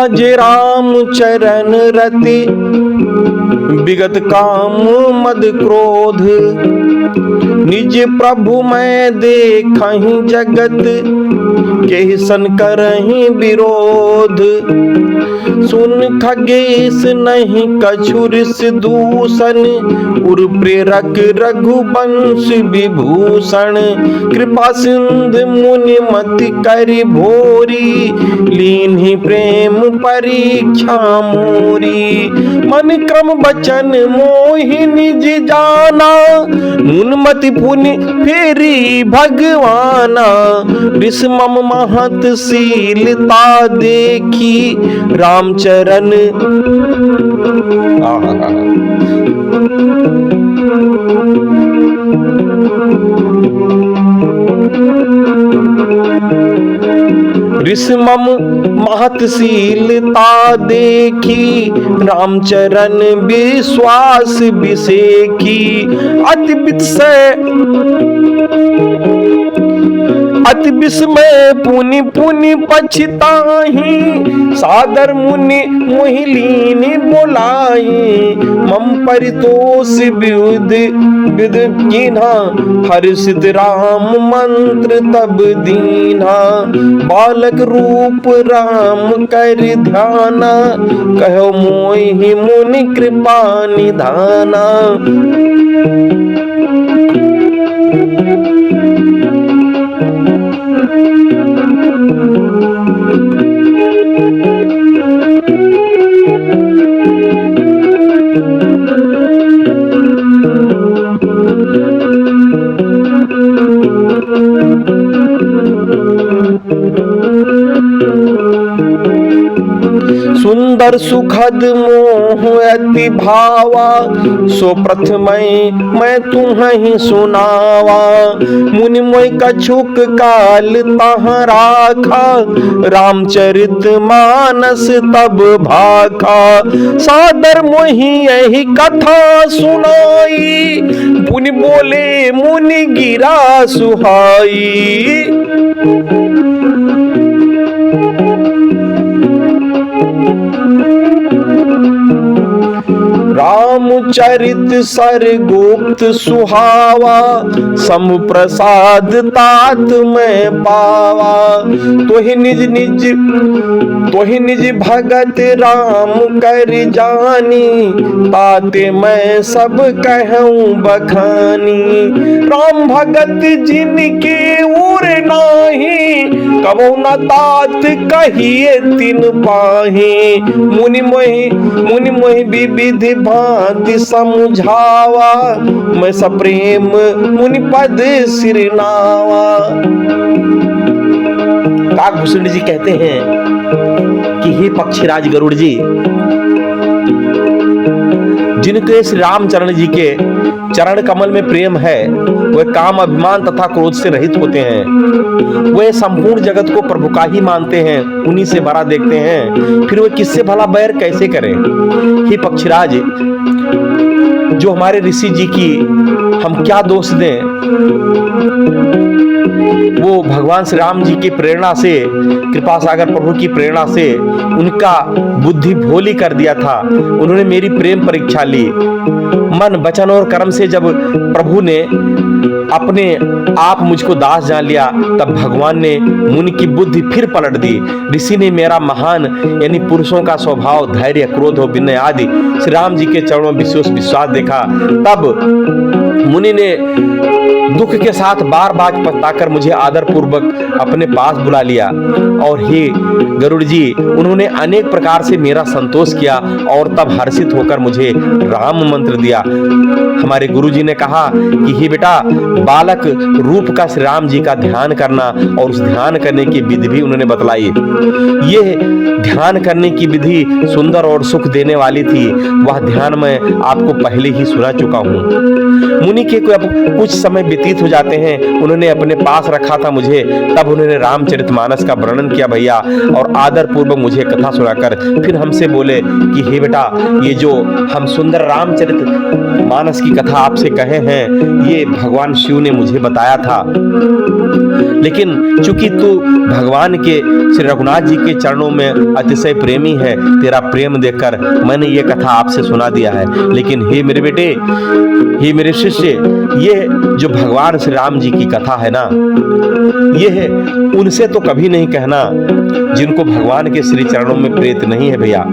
जे राम चरण रति, विगत काम मद क्रोध। निज प्रभु मैं देखहि जगत, केहि सन करहि विरोध। सुन खगेश नहीं कछु ऋष दूषण, उर प्रेरक रघुवंश विभूषण। कृपा सिंधु मुनि मति करि भोरी, लीन्हि प्रेम परीक्षा मोरी। मन क्रम बचन मोहि निज जाना, मुन मति पुनि फेरी भगवाना। ऋष मम महत शीलता देखी, रामचरण ऋष मम महतशीलता देखी, रामचरण विश्वास विसेखी। अति विस्मय पुनि पुनि पछताहि, सादर मुनि मोहिलीनि बोलाई। मम परितोष विद कीन्हा, हर्षित राम मंत्र तब दीन्हा। बालक रूप राम कर ध्याना, कहो मोहि मुनि कृपा निधाना। सुंदर सुखद मोह अति भावा, सो प्रथम मैं तुम्हें सुनावा। मुनि मोहि कछुक काल तहाँ राखा, रामचरित मानस तब भाखा। सादर मोहि यही कथा सुनाई, पुनि बोले मुनि गिरा सुहाई। रामचरित सरगुप्त सुहावा, सम प्रसाद तात में पावा। तोहि निज भगत राम कर जानी, ताते मैं सब कहूँ बखानी। राम भगत जिनके उर नाही, कबो न तात कहिए तिन पाही। मुनि मोहि विविधि भांति समझावा, मैं सप्रेम मुनि पद सिरनावा। काकभूषण जी कहते हैं कि हे पक्षीराज गरुड़ जी, जिनके श्री रामचरण जी के चरण कमल में प्रेम है, वह काम अभिमान तथा क्रोध से रहित होते हैं। वे संपूर्ण जगत को प्रभु का ही मानते हैं, उन्हीं से भरा देखते हैं, फिर वे किससे भला बैर कैसे करें। हे पक्षीराज, जो हमारे ऋषि जी की हम क्या दोष दें, वो भगवान श्री राम जी की प्रेरणा से, कृपा सागर प्रभु की प्रेरणा से उनका बुद्धि भोली कर दिया था। उन्होंने मेरी प्रेम परीक्षा ली। मन वचन और कर्म से जब प्रभु ने अपने आप मुझको दास जान लिया, तब भगवान ने मुनि की बुद्धि फिर पलट दी। ऋषि ने मेरा महान यानी पुरुषों का स्वभाव, धैर्य, क्रोध और विनय आदि श्री राम जी के चरणों में विश्वास देखा। तब मुनि ने दुख के साथ बार बार पछताकर मुझे आदर पूर्वक अपने पास बुला लिया। और हे गरुड़ जी, उन्होंने अनेक प्रकार से मेरा संतोष किया और तब हर्षित होकर मुझे राम मंत्र दिया। हमारे गुरु जी ने कहा कि हे बेटा, बालक रूप का श्री राम जी का ध्यान करना, और उस ध्यान करने की विधि भी उन्होंने बतलाई। ये ध्यान करने की विधि सुंदर और सुख देने वाली थी। वह ध्यान मैं आपको पहले ही सुना चुका हूँ। मुनि के कुछ समय व्यतीत हो जाते हैं, उन्होंने अपने पास रखा था मुझे, तब उन्होंने रामचरितमानस का वर्णन किया भैया, और आदर पूर्वक मुझे कथा सुनाकर फिर हमसे बोले कि हे बेटा, ये जो हम सुंदर रामचरितमानस की कथा आपसे कहे हैं, ये भगवान शिव ने मुझे बताया था, लेकिन चूंकि तू भगवान के श्री रघुनाथ जी के चरणों में अतिशय प्रेमी है, तेरा प्रेम देखकर मैंने ये कथा आपसे सुना दिया है। लेकिन हे मेरे बेटे, हे मेरे शिष्य, ये जो भगवान श्री राम जी की कथा है ना, ये है उनसे तो कभी नहीं कहना जिनको भगवान के श्री चरणों में प्रीत नहीं है भैया।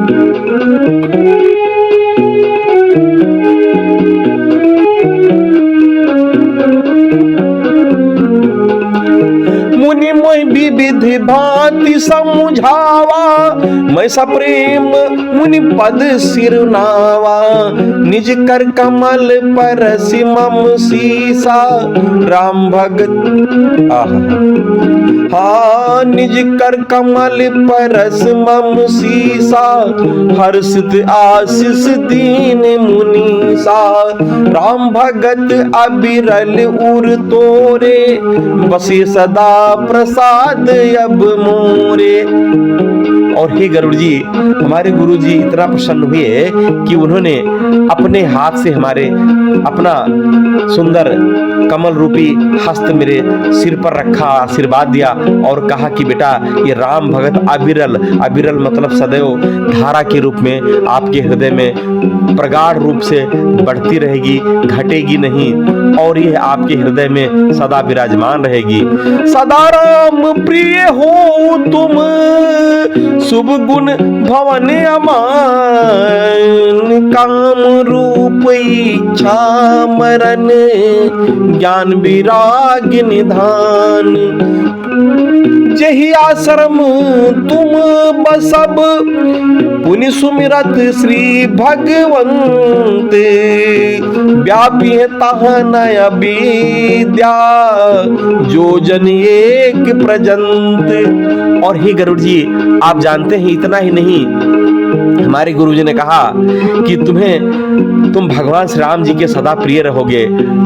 मुनि मोहि विविधि भांति समझावा, मैं सप्रेम मुनि पद सिरनावा, निज कर कमल परसि मम सीसा, राम भगत हाँ निज कर कमल परस मम सीसा, हर्षित आशीष दीन मुनीसा, राम भगत अबिरल उर तोरे, बसे सदा प्रसाद अब मोरे। और हे गरुड़ जी, हमारे गुरु जी इतना प्रसन्न हुए कि उन्होंने अपने हाथ से हमारे अपना सुंदर कमल रूपी हस्त मेरे सिर पर रखा, आशीर्वाद दिया और कहा कि बेटा, ये राम भगत अविरल, अविरल मतलब सदैव धारा के रूप में आपके हृदय में प्रगाढ़ रूप से बढ़ती रहेगी, घटेगी नहीं, और यह आपके हृदय में सदा विराजमान रहेगी। सदा राम प्रिय हो तुम, शुभ गुण भवन अमान, काम रूप इच्छा मरण, ज्ञान विराग निधान, जहि आश्रम तुम बसब, पुनि सुमिरत श्री भगवंत, व्यापी है तहाँ नय विद्या, जो जन एक प्रजंत। और हे गरुड़ जी, आप जानते हैं इतना ही नहीं, हमारे गुरुजी ने कहा कि तुम भगवान श्री राम जी के सदा प्रिय रहोगे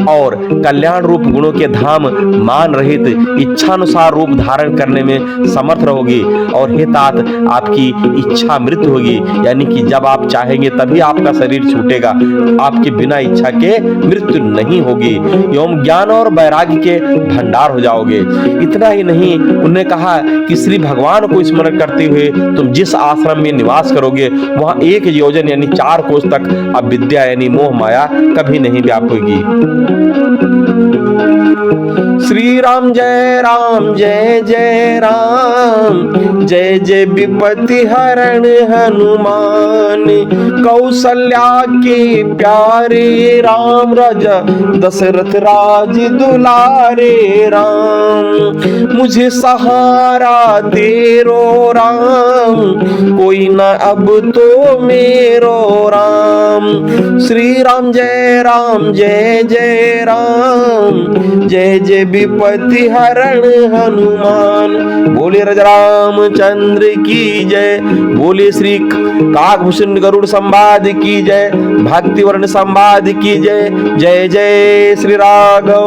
और कल्याण रूप गुणों के धाम मान रहित इच्छानुसार रूप धारण करने में समर्थ रहोगी, और हे तात, आपकी इच्छा मृत्यु होगी, यानी कि जब आप चाहेंगे तभी आपका शरीर छूटेगा, आपके बिना इच्छा के मृत्यु नहीं होगी, एवं ज्ञान और वैराग्य के भंडार हो जाओगे। इतना ही नहीं, उन्होंने कहा कि श्री भगवान को स्मरण करते हुए तुम जिस आश्रम में निवास करोगे, वहां 1 योजन यानी 4 कोस तक अविद्या यानी मोह माया कभी नहीं व्यापेगी। श्री राम जय जय राम, जय जय विपत्ति हरण हनुमान, कौशल्या के प्यारे राम, राजा दशरथ राज दुलारे राम, मुझे सहारा तेरो राम, कोई न अब तो मेरो राम। श्री राम जय जय राम, जय जय विपत्ति हरण हनुमान। बोले राजा रामचंद्र की जय, बोले श्री काकभूषण गरुड़ संवाद की जय, भक्ति वर्ण संवाद की जय। जय जय श्री राघव।